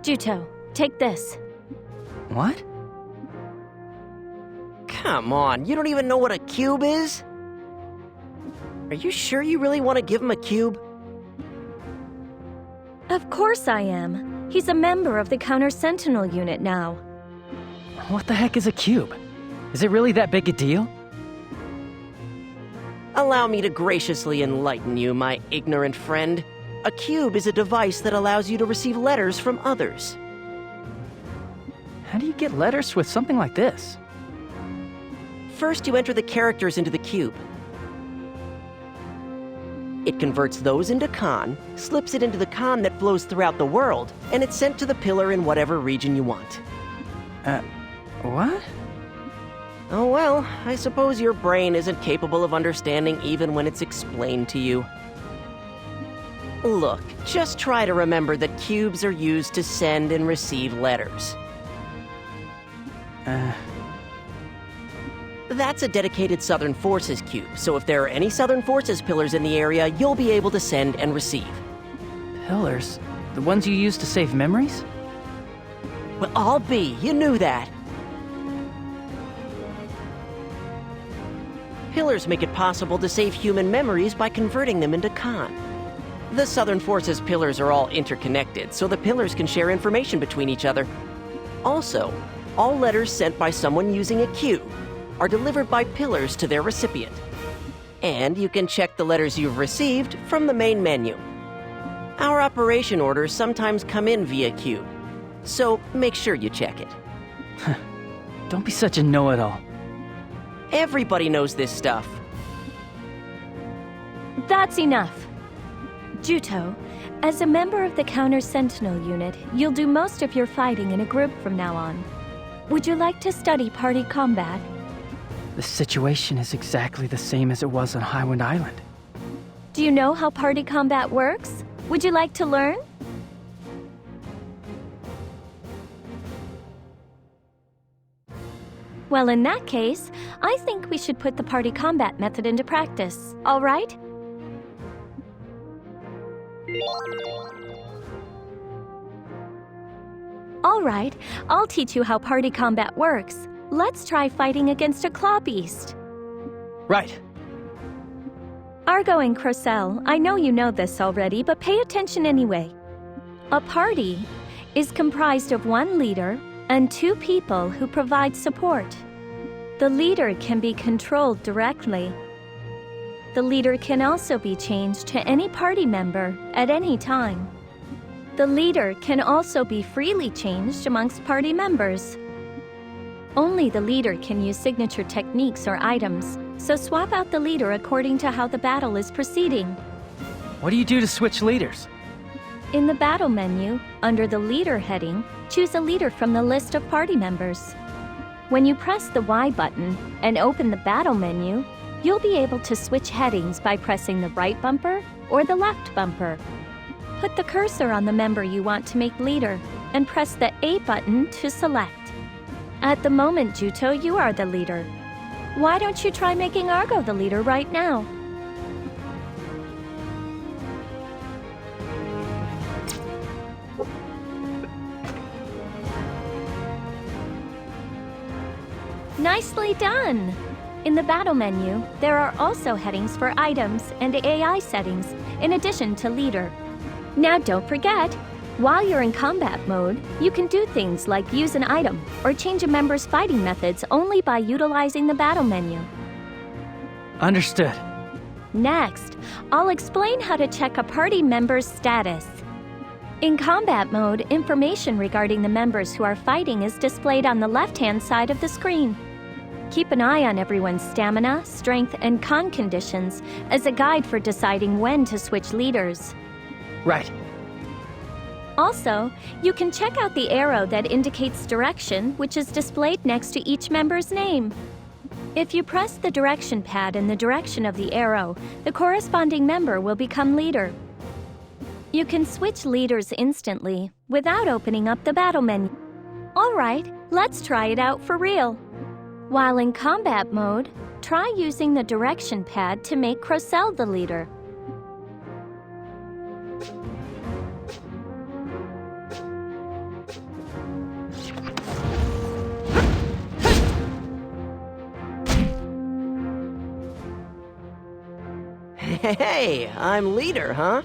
Juto, take this. What? Come on, you don't even know what a cube is? Are you sure you really want to give him a cube? Of course I am. He's a member of the Counter-Sentinel unit now. What the heck is a cube? Is it really that big a deal? Allow me to graciously enlighten you, my ignorant friend. A cube is a device that allows you to receive letters from others. How do you get letters with something like this? First, you enter the characters into the cube. It converts those into Con, slips it into the Con that flows throughout the world, and it's sent to the pillar in whatever region you want. What? Oh well, I suppose your brain isn't capable of understanding even when it's explained to you. Look, just try to remember that cubes are used to send and receive letters. That's a dedicated Southern Forces cube, so if there are any Southern Forces pillars in the area, you'll be able to send and receive. Pillars? The ones you use to save memories? Well, I'll be, you knew that. Pillars make it possible to save human memories by converting them into Con. The Southern Forces pillars are all interconnected, so the pillars can share information between each other. Also, all letters sent by someone using a cube are delivered by pillars to their recipient. And you can check the letters you've received from the main menu. Our operation orders sometimes come in via cube, so make sure you check it. Don't be such a know-it-all. Everybody knows this stuff. That's enough. Juto, as a member of the Counter-Sentinel unit, you'll do most of your fighting in a group from now on. Would you like to study party combat? The situation is exactly the same as it was on Highwind Island. Do you know how party combat works? Would you like to learn? Well, in that case, I think we should put the party combat method into practice, all right? All right, I'll teach you how party combat works. Let's try fighting against a claw beast. Right. Argo and Crocell, I know you know this already, but pay attention anyway. A party is comprised of one leader and two people who provide support. The leader can be controlled directly. The leader can also be changed to any party member at any time. The leader can also be freely changed amongst party members. Only the leader can use signature techniques or items, so swap out the leader according to how the battle is proceeding. What do you do to switch leaders? In the battle menu, under the leader heading, choose a leader from the list of party members. When you press the Y button and open the battle menu, you'll be able to switch headings by pressing the right bumper or the left bumper. Put the cursor on the member you want to make leader and press the A button to select. At the moment, Juto, you are the leader. Why don't you try making Argo the leader right now? Nicely done! In the battle menu, there are also headings for items and AI settings, in addition to leader. Now don't forget, while you're in combat mode, you can do things like use an item or change a member's fighting methods only by utilizing the battle menu. Understood. Next, I'll explain how to check a party member's status. In combat mode, information regarding the members who are fighting is displayed on the left-hand side of the screen. Keep an eye on everyone's stamina, strength, and con conditions as a guide for deciding when to switch leaders. Right. Also, you can check out the arrow that indicates direction, which is displayed next to each member's name. If you press the direction pad in the direction of the arrow, the corresponding member will become leader. You can switch leaders instantly without opening up the battle menu. All right, let's try it out for real. While in combat mode, try using the direction pad to make Crocell the leader. Hey, I'm leader, huh?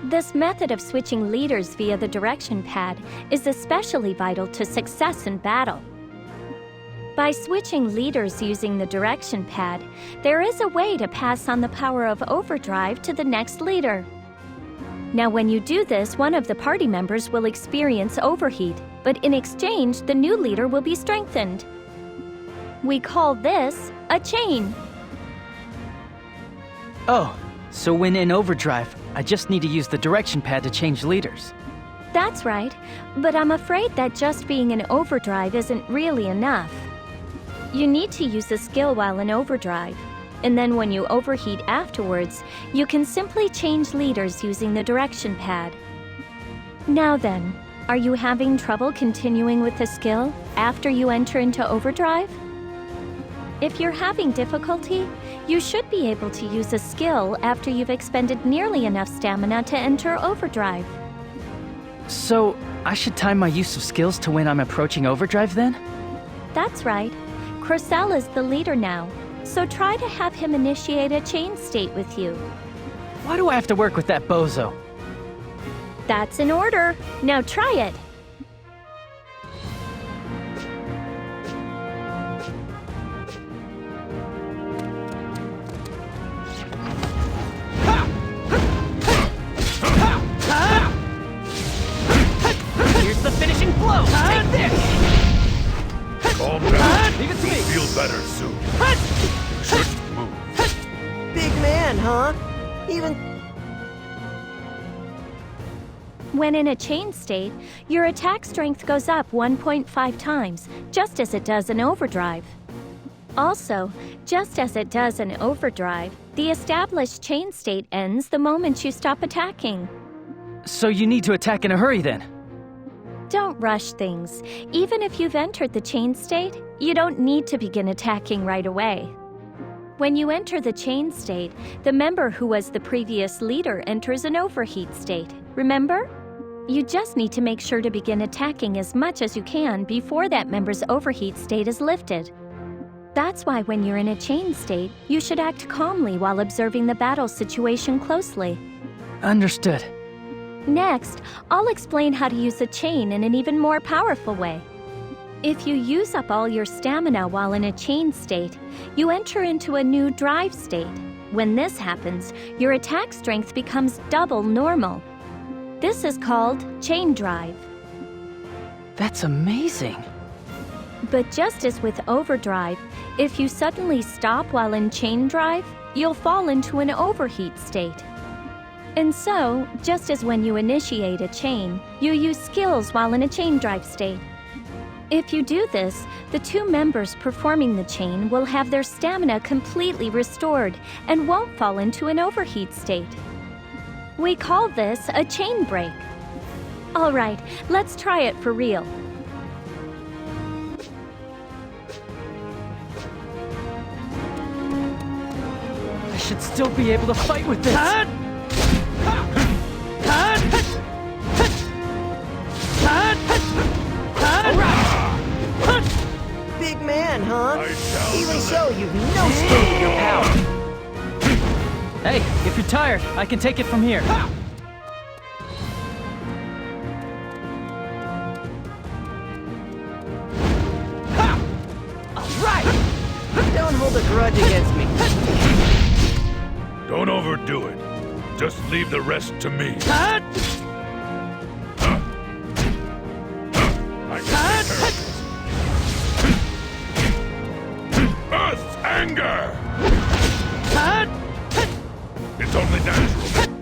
This method of switching leaders via the direction pad is especially vital to success in battle. By switching leaders using the direction pad, there is a way to pass on the power of overdrive to the next leader. Now, when you do this, one of the party members will experience overheat, but in exchange, the new leader will be strengthened. We call this a chain. Oh, so when in overdrive, I just need to use the direction pad to change leaders. That's right, but I'm afraid that just being in overdrive isn't really enough. You need to use a skill while in overdrive, and then when you overheat afterwards, you can simply change leaders using the direction pad. Now then, are you having trouble continuing with the skill after you enter into overdrive? If you're having difficulty, you should be able to use a skill after you've expended nearly enough stamina to enter overdrive. So, I should time my use of skills to when I'm approaching overdrive then? That's right. Crocell is the leader now, so try to have him initiate a chain state with you. Why do I have to work with that bozo? That's in order. Now try it. Here's the finishing blow. Take this. Calm down. You'll feel better soon. Shouldn't move. Big man, huh? Even... When in a chain state, your attack strength goes up 1.5 times, just as it does in overdrive. Also, just as it does in overdrive, the established chain state ends the moment you stop attacking. So you need to attack in a hurry then? Don't rush things. Even if you've entered the chain state, you don't need to begin attacking right away. When you enter the chain state, the member who was the previous leader enters an overheat state. Remember? You just need to make sure to begin attacking as much as you can before that member's overheat state is lifted. That's why when you're in a chain state, you should act calmly while observing the battle situation closely. Understood. Next, I'll explain how to use a chain in an even more powerful way. If you use up all your stamina while in a chain state, you enter into a new drive state. When this happens, your attack strength becomes double normal. This is called chain drive. That's amazing. But just as with overdrive, if you suddenly stop while in chain drive, you'll fall into an overheat state. And so, just as when you initiate a chain, you use skills while in a chain drive state. If you do this, the two members performing the chain will have their stamina completely restored and won't fall into an overheat state. We call this a chain break. All right, let's try it for real. I should still be able to fight with this. Big man, can, huh? I shall Even deliver. so, you've no stake in your power. Hey, if you're tired, I can take it from here. Don't hold a grudge against me. Don't overdo it. Just leave the rest to me. I can take care of this. Earth's anger! It's only natural.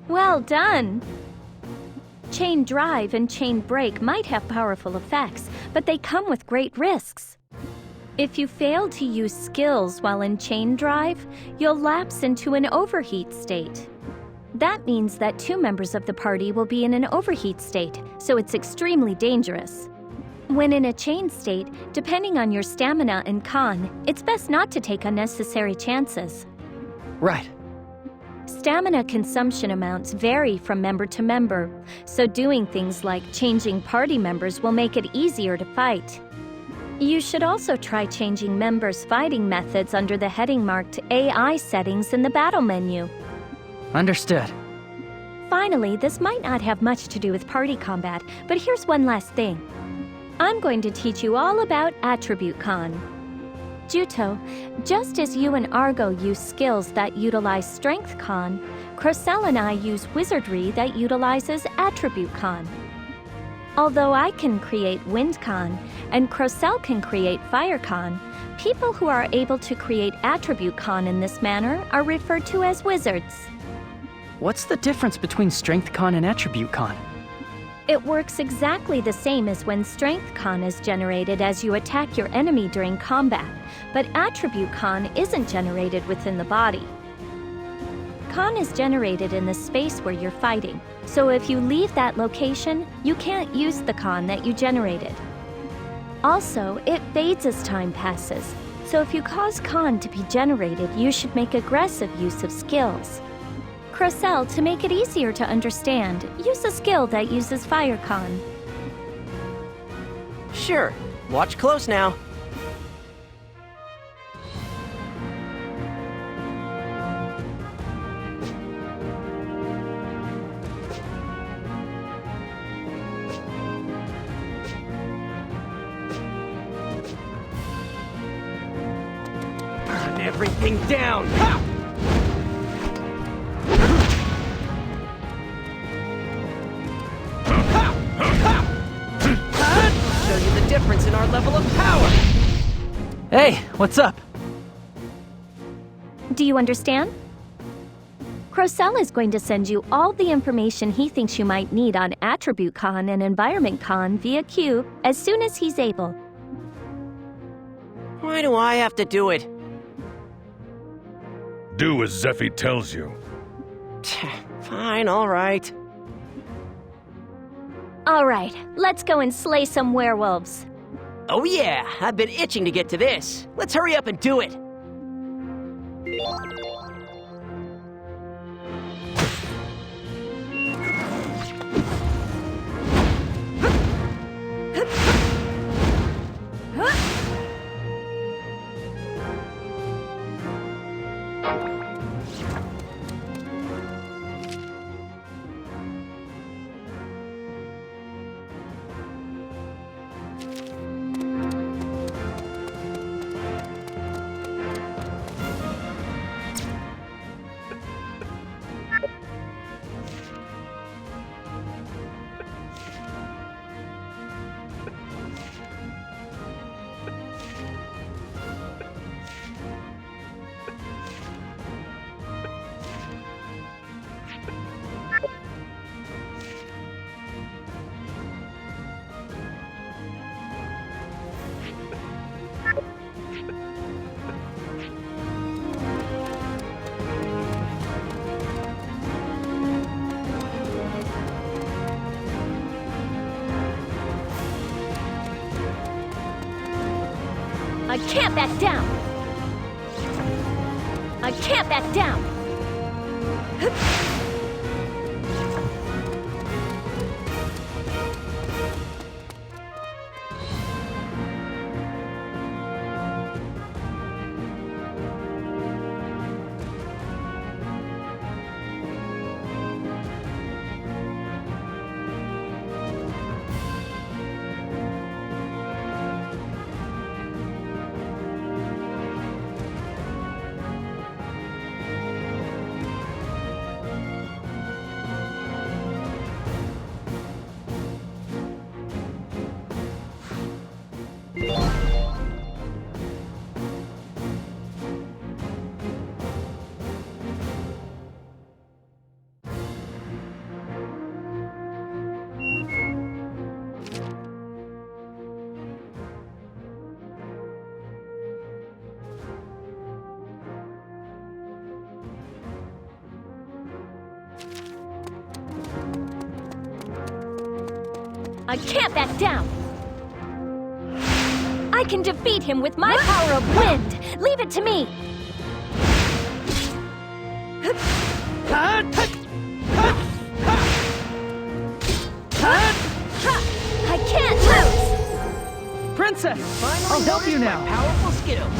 Well done! Chain drive and chain break might have powerful effects, but they come with great risks. If you fail to use skills while in chain drive, you'll lapse into an overheat state. That means that 2 members of the party will be in an overheat state, so it's extremely dangerous. When in a chain state, depending on your stamina and con, it's best not to take unnecessary chances. Right. Stamina consumption amounts vary from member to member, so doing things like changing party members will make it easier to fight. You should also try changing members' fighting methods under the heading marked AI settings in the battle menu. Understood. Finally, this might not have much to do with party combat, but here's one last thing. I'm going to teach you all about attribute con. Juto, just as you and Argo use skills that utilize strength con, Crocell and I use wizardry that utilizes attribute con. Although I can create wind con and Crocell can create fire con, people who are able to create attribute con in this manner are referred to as wizards. What's the difference between strength con and attribute con? It works exactly the same as when strength con is generated as you attack your enemy during combat, but attribute con isn't generated within the body. Con is generated in the space where you're fighting, so if you leave that location, you can't use the con that you generated. Also, it fades as time passes, so if you cause con to be generated, you should make aggressive use of skills. Crocell, to make it easier to understand, use a skill that uses fire con. Sure. Watch close now. Burn everything down! Ha! Show you the difference in our level of power! Hey, what's up? Do you understand? Crocell is going to send you all the information he thinks you might need on Attribute Con and Environment Con via Cube as soon as he's able. Why do I have to do it? Do as Zephie tells you. Fine, all right. All right, let's go and slay some werewolves. Oh yeah, I've been itching to get to this. Let's hurry up and do it. I can't back down! I can't back down! I can't back down! I can defeat him with my power of wind! Leave it to me! I can't lose! Princess! Finally I'll help you noticed my now! powerful skills.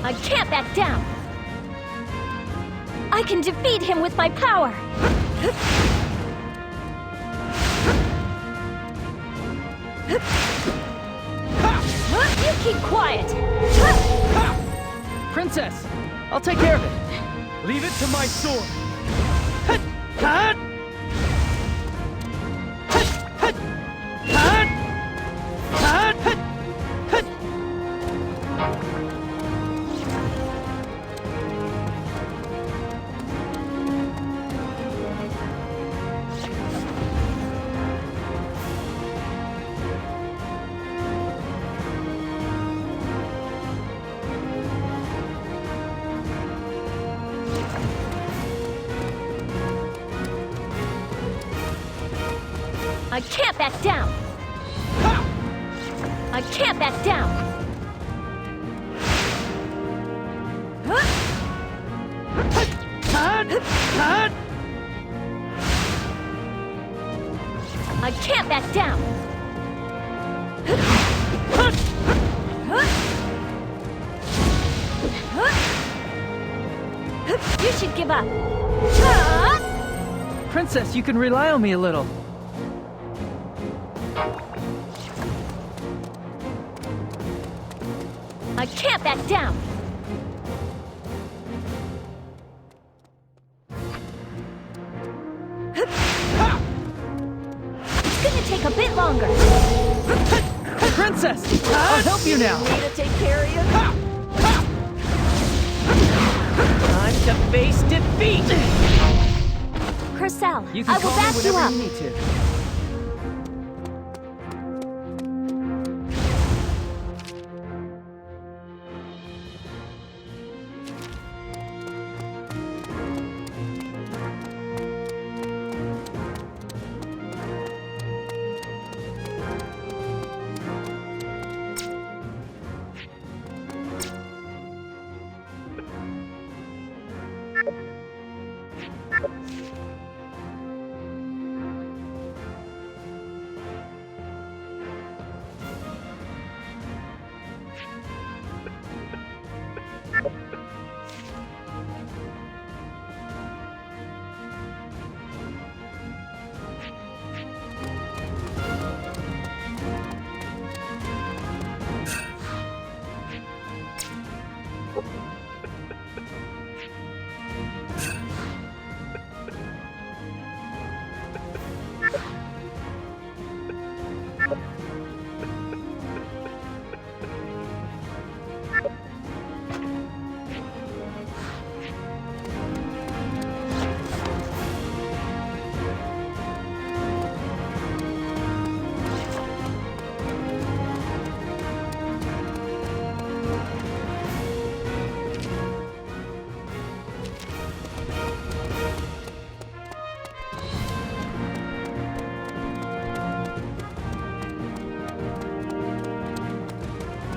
I can't back down! I can defeat him with my power! You keep quiet! Princess! I'll take care of it! Leave it to my sword. I can't back down! I can't back down! I can't back down! You should give up! Princess, you can rely on me a little. I can't back down! It's gonna take a bit longer! Princess! I'll help you now! Me to take care of you? Time to face defeat! Cressel, You can I will call me back you whenever up! you need to.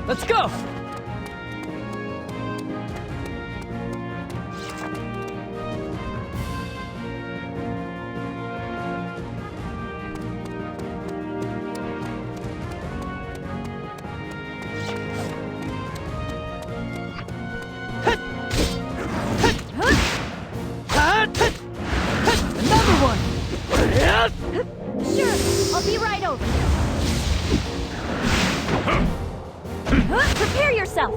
Let's go! Another one! Sure, I'll be right over. Prepare yourself!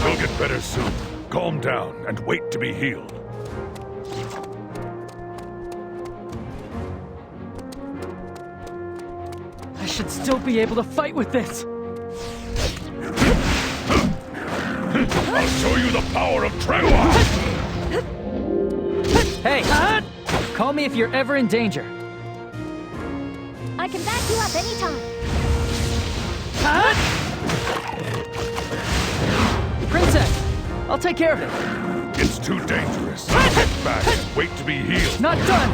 You'll get better soon. Calm down and wait to be healed. I should still be able to fight with this! I'll show you the power of Tremor! Hey! Call me if you're ever in danger. I can back you up anytime. Huh? Princess! I'll take care of it. It's too dangerous. Get back and wait to be healed. Not done!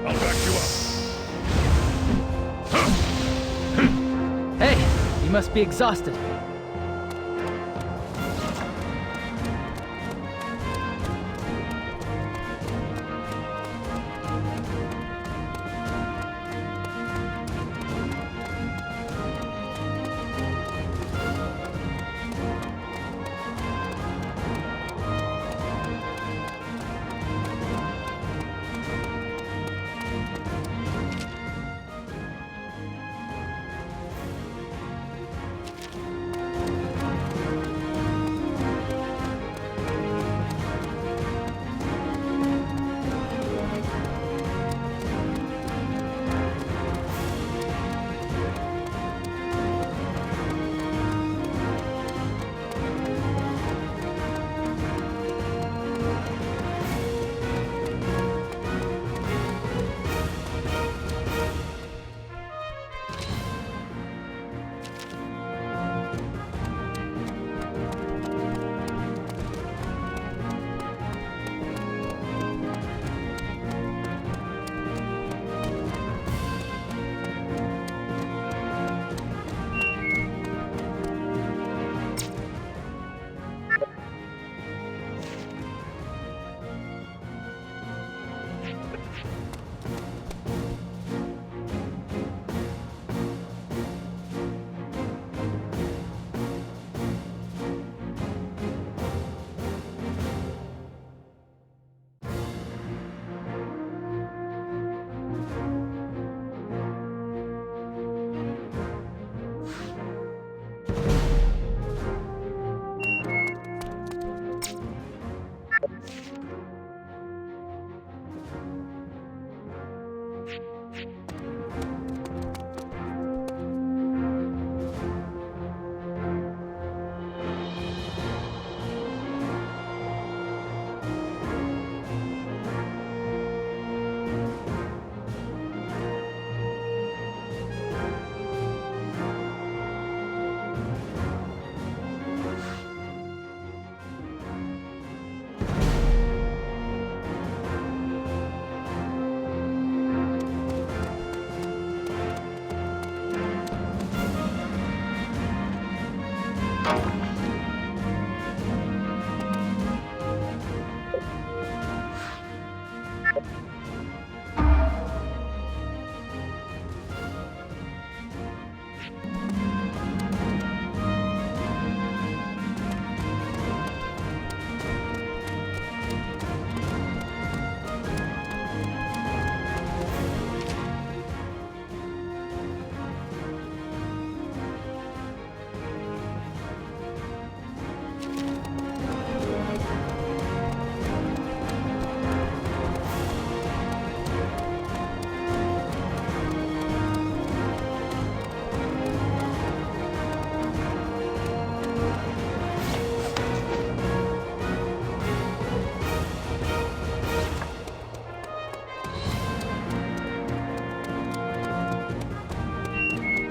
I'll back you up. Hey, you must be exhausted.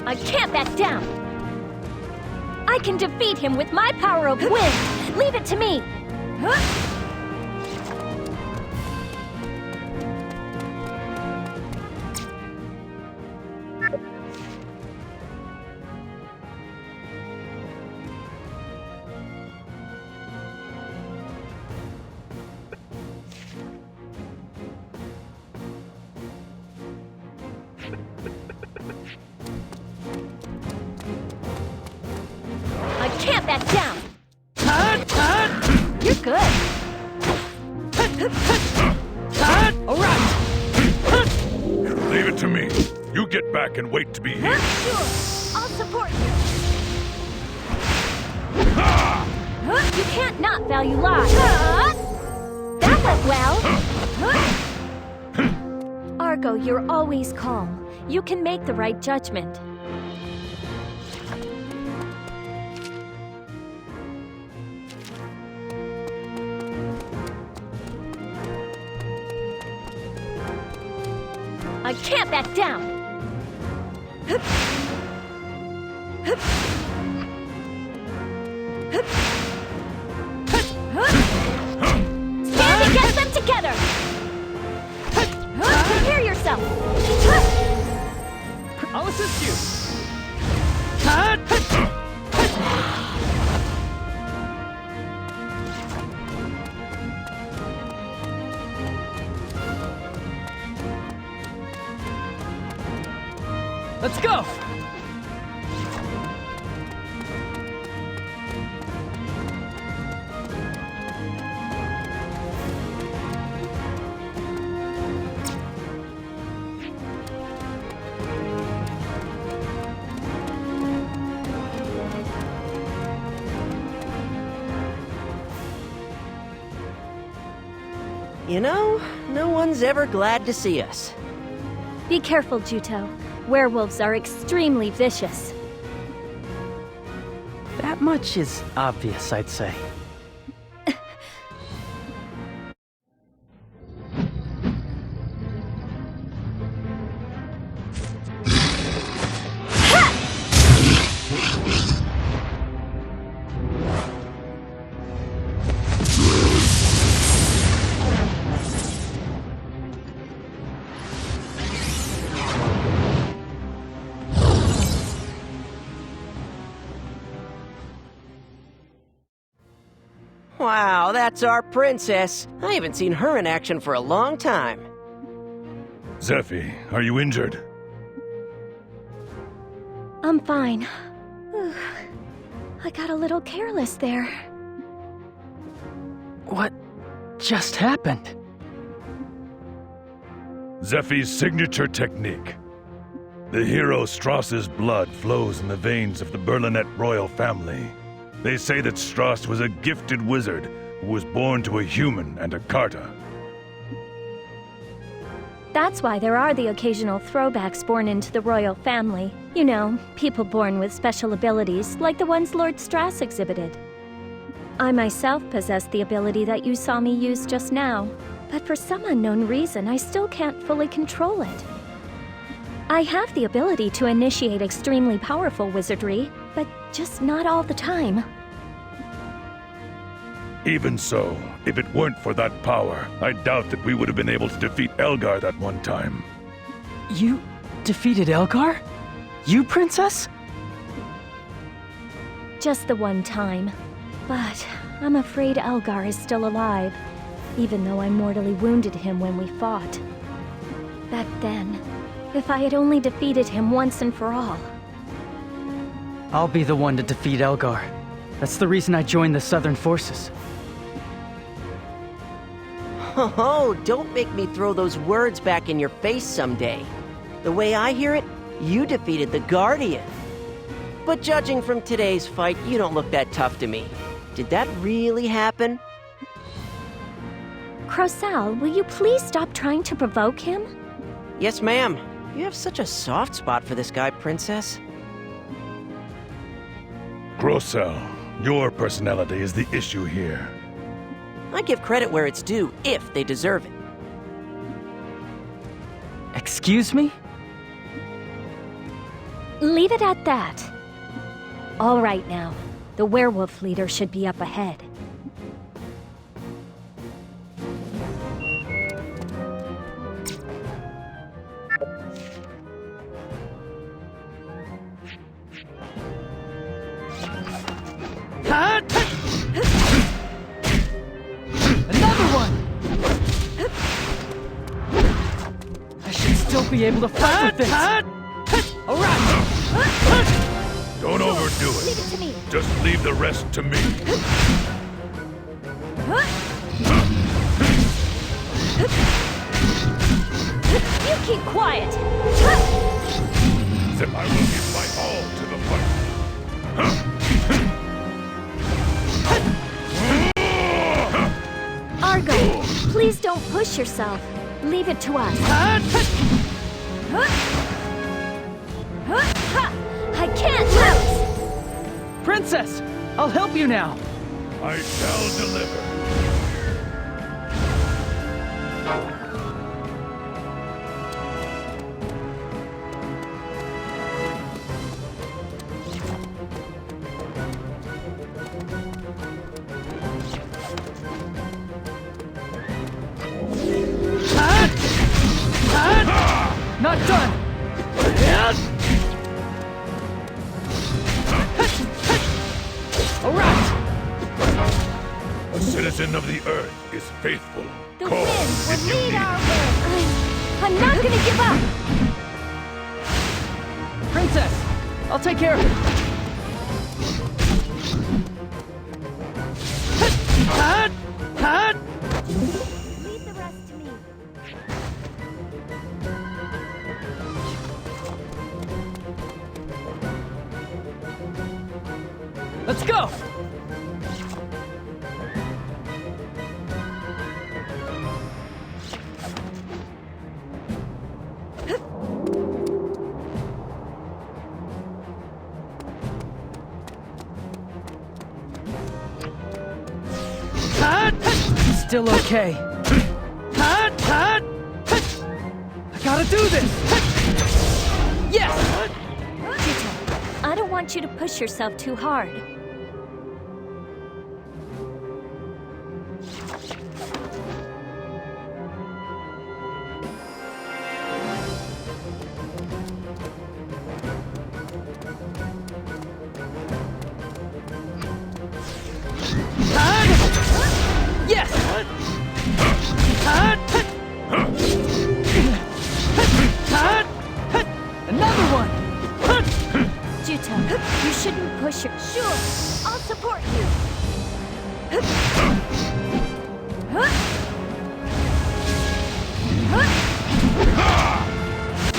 I can't back down! I can defeat him with my power of wind! Leave it to me! I can't back down! You're good! Alright! Leave it to me. You get back and wait to be healed. Sure! I'll support you! You can't not value lives! That went well! Argo, you're always calm. You can make the right judgment. I can't back down! Stand against them together! Prepare yourself! I'll assist you! Let's go! You know, no one's ever glad to see us. Be careful, Juto. Werewolves are extremely vicious. That much is obvious, I'd say. Wow, that's our princess. I haven't seen her in action for a long time. Zephie, are you injured? I'm fine. I got a little careless there. What just happened? Zephie's signature technique. The hero Strauss's blood flows in the veins of the Berlinet royal family. They say that Strauss was a gifted wizard who was born to a human and a Carta. That's why there are the occasional throwbacks born into the royal family. You know, people born with special abilities, like the ones Lord Strauss exhibited. I myself possess the ability that you saw me use just now, but for some unknown reason, I still can't fully control it. I have the ability to initiate extremely powerful wizardry, but just not all the time. Even so, if it weren't for that power, I doubt that we would have been able to defeat Elgar that one time. You defeated Elgar? You, Princess? Just the one time. But I'm afraid Elgar is still alive, even though I mortally wounded him when we fought. Back then, if I had only defeated him once and for all. I'll be the one to defeat Elgar. That's the reason I joined the Southern Forces. Oh, don't make me throw those words back in your face someday. The way I hear it, you defeated the Guardian. But judging from today's fight, you don't look that tough to me. Did that really happen? Crocel, will you please stop trying to provoke him? Yes, ma'am. You have such a soft spot for this guy, Princess. Crocel, your personality is the issue here. I give credit where it's due, if they deserve it. Excuse me? Leave it at that. All right now. The werewolf leader should be up ahead. Be able to fight with this. All right. Don't overdo it. Leave it to me. Just leave the rest to me. You keep quiet. Then I will give my all to the fight. Argo, please don't push yourself. Leave it to us. I can't lose! Princess, I'll help you now. I shall deliver. Not done! Alright! A citizen of the earth is faithful. The Call wind if will you lead need. our way. I'm not gonna give up! Princess! I'll take care of it! Leave the rest to me. Let's go! Still okay. I gotta do this! Yes! Jito, I don't want you to push yourself too hard. Yes! Another one! Jito, you shouldn't push your... Sure, I'll support you.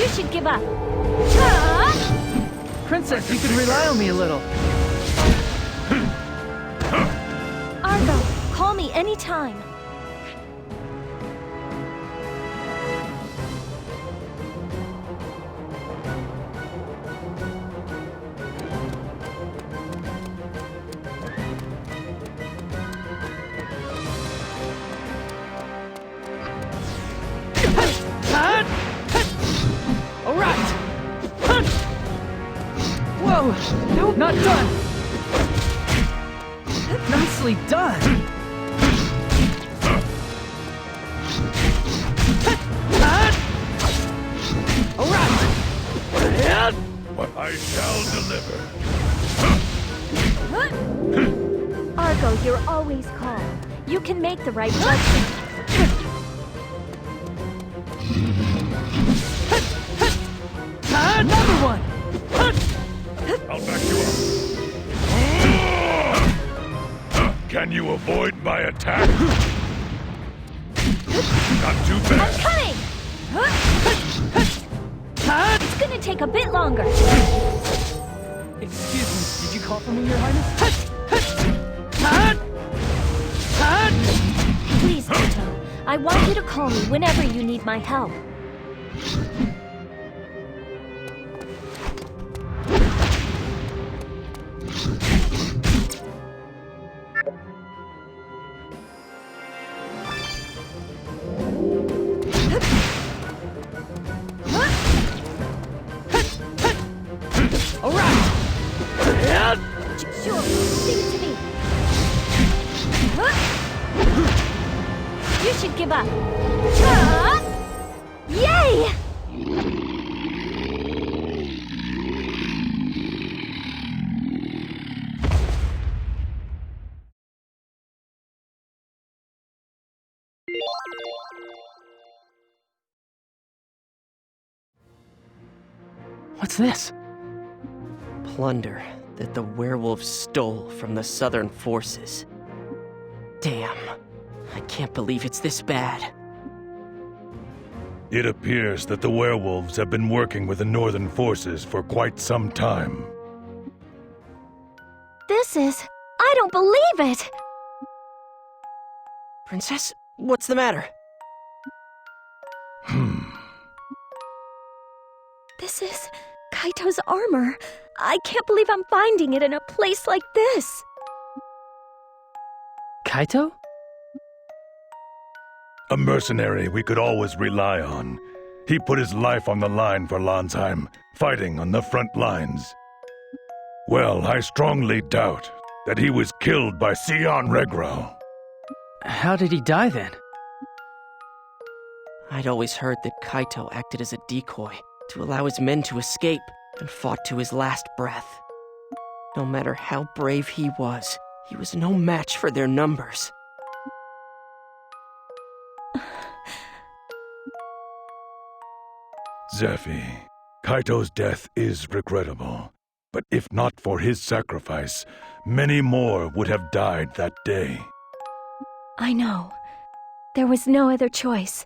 You should give up. Princess, you can rely on me a little. Argo, call me anytime. Alright! Whoa! Nope, not done! Nicely done! Alright! What I shall deliver. Argo, you're always calm. You can make the right judgment. Another one! I'll back you up. Can you avoid my attack? Not too I'm bad. coming! It's gonna take a bit longer. Excuse me, did you call for me, Your Highness? Please, Jito, I want you to call me whenever you need my help. Alright! Sure, leave it to me. You should give up. Yay! What's this? Plunder that the werewolves stole from the southern forces. Damn. I can't believe it's this bad. It appears that the werewolves have been working with the northern forces for quite some time. This is... I don't believe it! Princess, what's the matter? This is... Kaito's armor. I can't believe I'm finding it in a place like this. Kaito? A mercenary we could always rely on. He put his life on the line for Lanzheim, fighting on the front lines. Well, I strongly doubt that he was killed by Sion Regro. How did he die then? I'd always heard that Kaito acted as a decoy to allow his men to escape and fought to his last breath. No matter how brave he was no match for their numbers. Zephie, Kaito's death is regrettable, but if not for his sacrifice, many more would have died that day. I know. There was no other choice.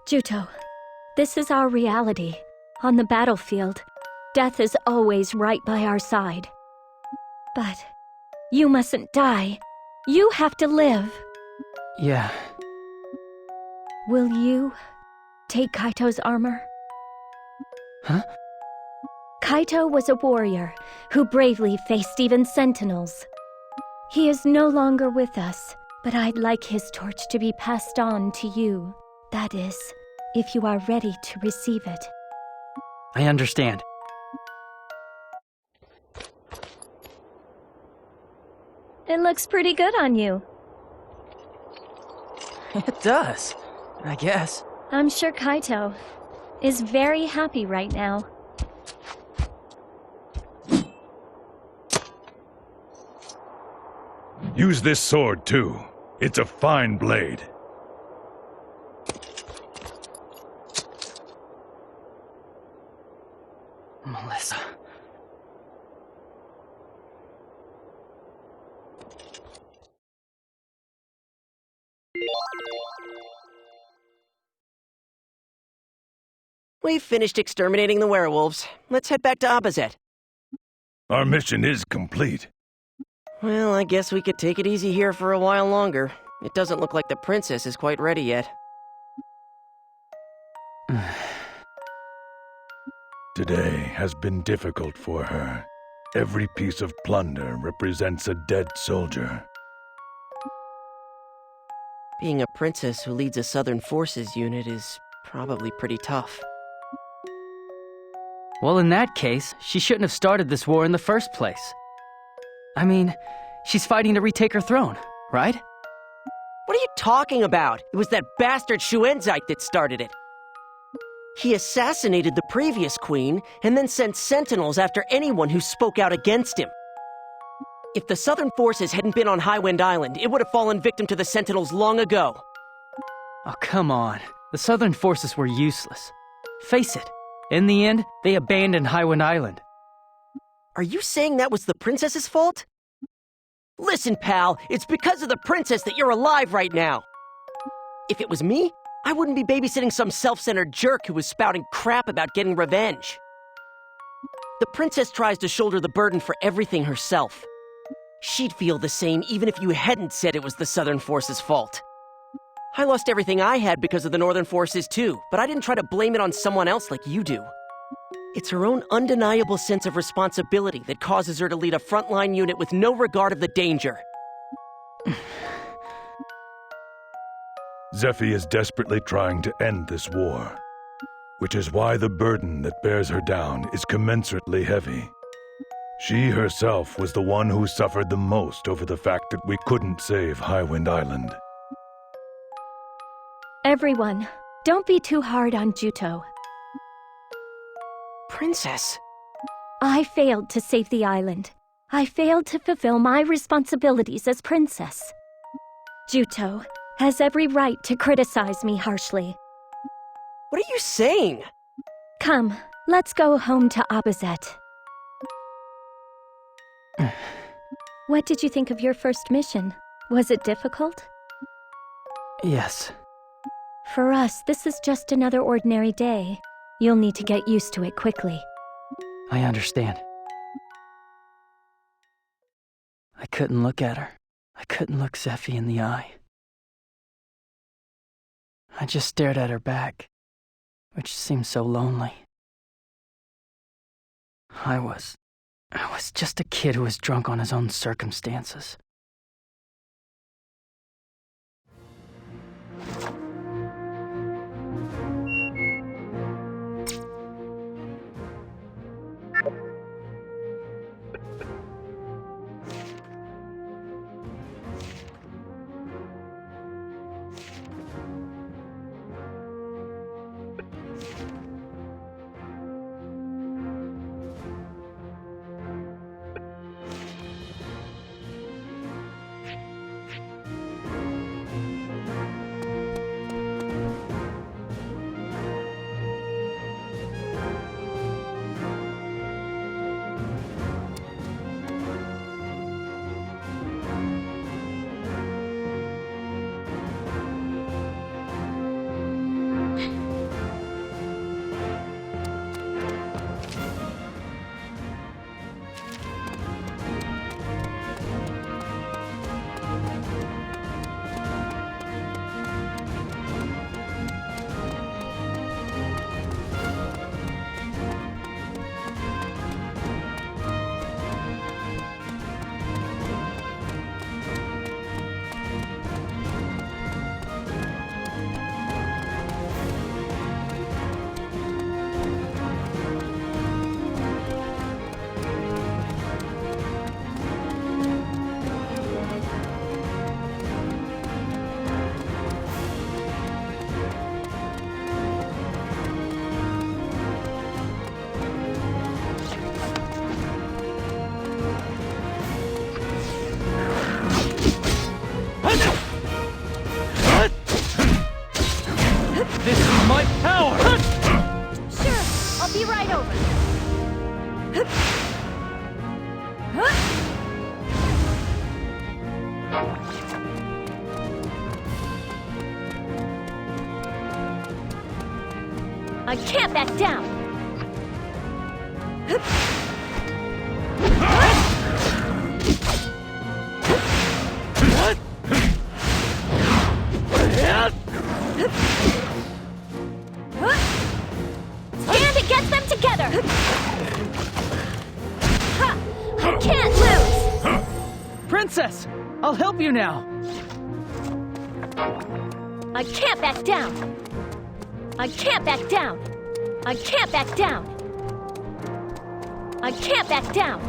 Juto, this is our reality. On the battlefield, death is always right by our side. But you mustn't die. You have to live. Yeah. Will you take Kaito's armor? Huh? Kaito was a warrior who bravely faced even sentinels. He is no longer with us, but I'd like his torch to be passed on to you. That is, if you are ready to receive it. I understand. It looks pretty good on you. It does, I guess. I'm sure Kaito is very happy right now. Use this sword, too. It's a fine blade. Melissa. We've finished exterminating the werewolves. Let's head back to Abazet. Our mission is complete. Well, I guess we could take it easy here for a while longer. It doesn't look like the princess is quite ready yet. Today has been difficult for her. Every piece of plunder represents a dead soldier. Being a princess who leads a Southern Forces unit is probably pretty tough. Well, in that case, she shouldn't have started this war in the first place. I mean, she's fighting to retake her throne, right? What are you talking about? It was that bastard Schuenzeit that started it. He assassinated the previous queen and then sent sentinels after anyone who spoke out against him. If the Southern Forces hadn't been on Highwind Island, it would have fallen victim to the sentinels long ago. Oh, come on. The Southern Forces were useless. Face it, in the end, they abandoned Highwind Island. Are you saying that was the princess's fault? Listen, pal, it's because of the princess that you're alive right now. If it was me, I wouldn't be babysitting some self-centered jerk who was spouting crap about getting revenge. The princess tries to shoulder the burden for everything herself. She'd feel the same even if you hadn't said it was the Southern Forces' fault. I lost everything I had because of the Northern Forces too, but I didn't try to blame it on someone else like you do. It's her own undeniable sense of responsibility that causes her to lead a frontline unit with no regard of the danger. Zephie is desperately trying to end this war, which is why the burden that bears her down is commensurately heavy. She herself was the one who suffered the most over the fact that we couldn't save Highwind Island. Everyone, don't be too hard on Juto. Princess? I failed to save the island. I failed to fulfill my responsibilities as princess. Juto has every right to criticize me harshly. What are you saying? Come, let's go home to Abazet. What did you think of your first mission? Was it difficult? Yes. For us, this is just another ordinary day. You'll need to get used to it quickly. I understand. I couldn't look at her. I couldn't look Zephie in the eye. I just stared at her back, which seemed so lonely. I was just a kid who was drunk on his own circumstances. I can't back down! Stand against them together! Ha! I can't lose! Princess! I'll help you now! I can't back down! I can't back down! I can't back down! I can't back down!